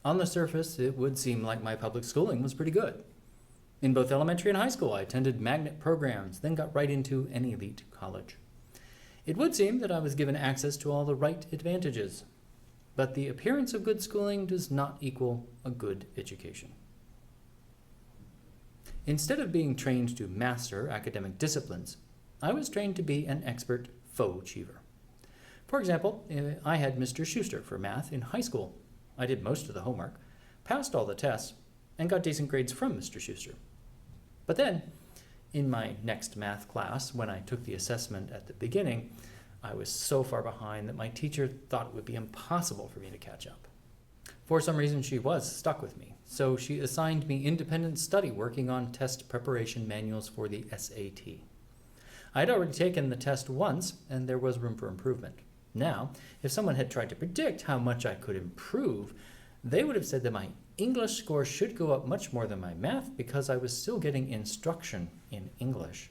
On the surface, it would seem like my public schooling was pretty good. In both elementary and high school, I attended magnet programs, then got right into an elite college. It would seem that I was given access to all the right advantages, but the appearance of good schooling does not equal a good education. Instead of being trained to master academic disciplines, I was trained to be an expert faux achiever. For example, I had Mr. Schuster for math in high school. I did most of the homework, passed all the tests, and got decent grades from Mr. Schuster. But then, in my next math class, when I took the assessment at the beginning, I was so far behind that my teacher thought it would be impossible for me to catch up. For some reason, she was stuck with me, so she assigned me independent study working on test preparation manuals for the SAT. I had already taken the test once, and there was room for improvement. Now, if someone had tried to predict how much I could improve, they would have said that my English score should go up much more than my math because I was still getting instruction in English.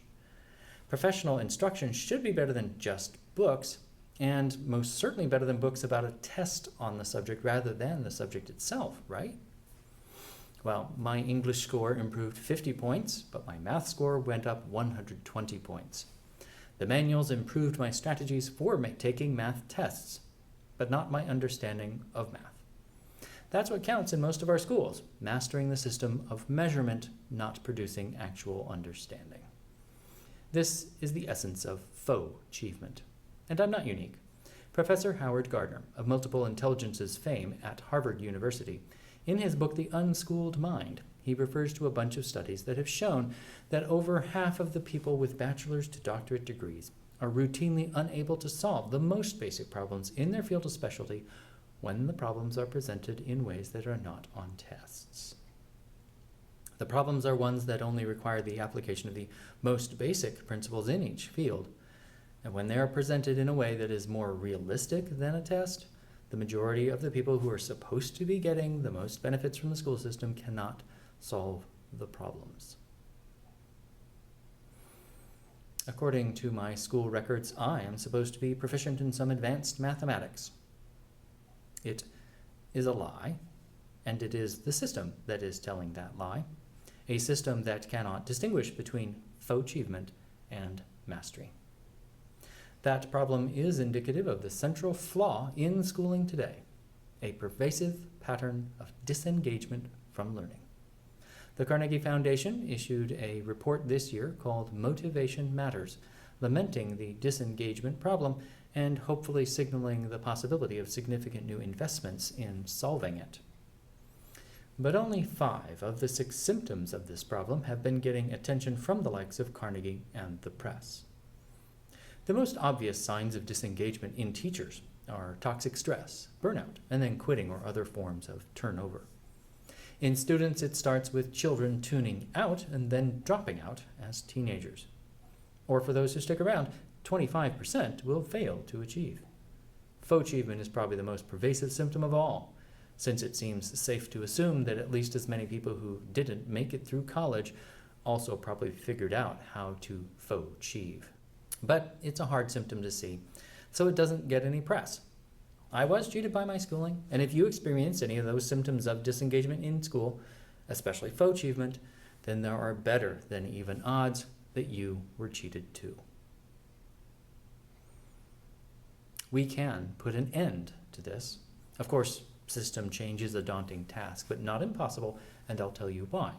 Professional instruction should be better than just books, and most certainly better than books about a test on the subject rather than the subject itself, right? Well, my English score improved 50 points, but my math score went up 120 points. The manuals improved my strategies for taking math tests, but not my understanding of math. That's what counts in most of our schools, mastering the system of measurement, not producing actual understanding. This is the essence of faux achievement. And I'm not unique. Professor Howard Gardner, of multiple intelligences fame at Harvard University, in his book The Unschooled Mind, he refers to a bunch of studies that have shown that over half of the people with bachelor's to doctorate degrees are routinely unable to solve the most basic problems in their field of specialty when the problems are presented in ways that are not on tests. The problems are ones that only require the application of the most basic principles in each field, and when they are presented in a way that is more realistic than a test, the majority of the people who are supposed to be getting the most benefits from the school system cannot solve the problems. According to my school records, I am supposed to be proficient in some advanced mathematics. It is a lie, and it is the system that is telling that lie, a system that cannot distinguish between faux achievement and mastery. That problem is indicative of the central flaw in schooling today, a pervasive pattern of disengagement from learning. The Carnegie Foundation issued a report this year called Motivation Matters, lamenting the disengagement problem and hopefully signaling the possibility of significant new investments in solving it. But only 5 of the 6 symptoms of this problem have been getting attention from the likes of Carnegie and the press. The most obvious signs of disengagement in teachers are toxic stress, burnout, and then quitting or other forms of turnover. In students, it starts with children tuning out and then dropping out as teenagers. Or for those who stick around, 25% will fail to achieve. Faux achievement is probably the most pervasive symptom of all, since it seems safe to assume that at least as many people who didn't make it through college also probably figured out how to faux achieve. But it's a hard symptom to see, so it doesn't get any press. I was cheated by my schooling, and if you experience any of those symptoms of disengagement in school, especially faux achievement, then there are better than even odds that you were cheated too. We can put an end to this. Of course, system change is a daunting task, but not impossible, and I'll tell you why.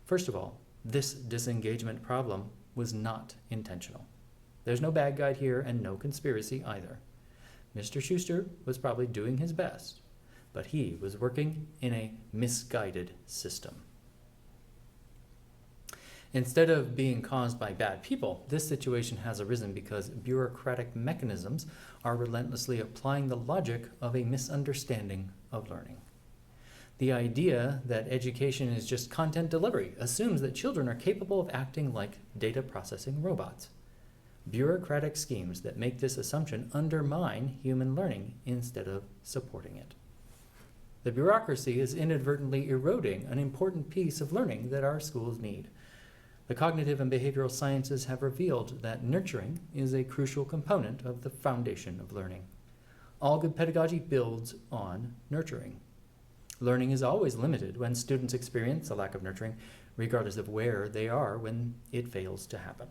First of all, this disengagement problem was not intentional. There's no bad guy here and no conspiracy either. Mr. Schuster was probably doing his best, but he was working in a misguided system. Instead of being caused by bad people, this situation has arisen because bureaucratic mechanisms are relentlessly applying the logic of a misunderstanding of learning. The idea that education is just content delivery assumes that children are capable of acting like data processing robots. Bureaucratic schemes that make this assumption undermine human learning instead of supporting it. The bureaucracy is inadvertently eroding an important piece of learning that our schools need. The cognitive and behavioral sciences have revealed that nurturing is a crucial component of the foundation of learning. All good pedagogy builds on nurturing. Learning is always limited when students experience a lack of nurturing, regardless of where they are when it fails to happen.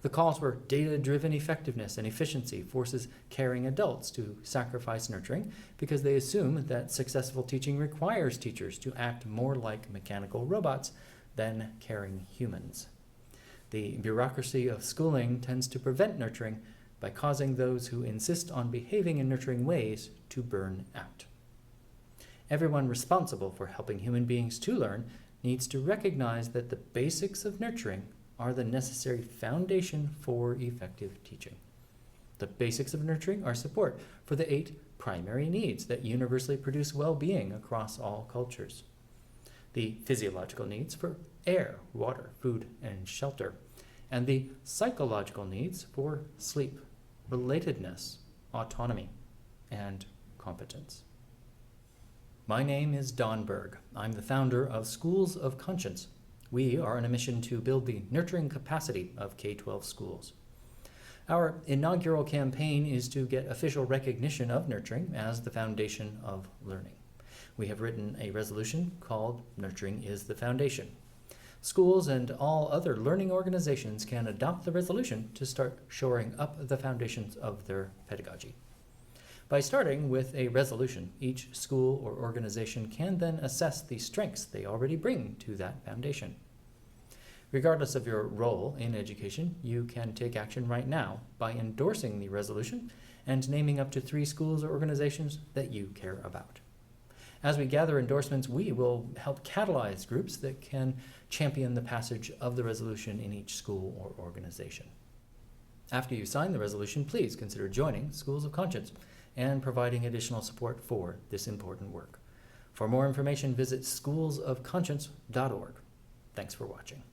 The calls for data-driven effectiveness and efficiency forces caring adults to sacrifice nurturing because they assume that successful teaching requires teachers to act more like mechanical robots than caring humans. The bureaucracy of schooling tends to prevent nurturing by causing those who insist on behaving in nurturing ways to burn out. Everyone responsible for helping human beings to learn needs to recognize that the basics of nurturing are the necessary foundation for effective teaching. The basics of nurturing are support for the 8 primary needs that universally produce well-being across all cultures. The physiological needs for air, water, food, and shelter, and the psychological needs for sleep, relatedness, autonomy, and competence. My name is Don Berg. I'm the founder of Schools of Conscience. We are on a mission to build the nurturing capacity of K-12 schools. Our inaugural campaign is to get official recognition of nurturing as the foundation of learning. We have written a resolution called Nurturing is the Foundation. Schools and all other learning organizations can adopt the resolution to start shoring up the foundations of their pedagogy. By starting with a resolution, each school or organization can then assess the strengths they already bring to that foundation. Regardless of your role in education, you can take action right now by endorsing the resolution and naming up to 3 schools or organizations that you care about. As we gather endorsements, we will help catalyze groups that can champion the passage of the resolution in each school or organization. After you sign the resolution, please consider joining Schools of Conscience and providing additional support for this important work. For more information, visit schoolsofconscience.org. Thanks for watching.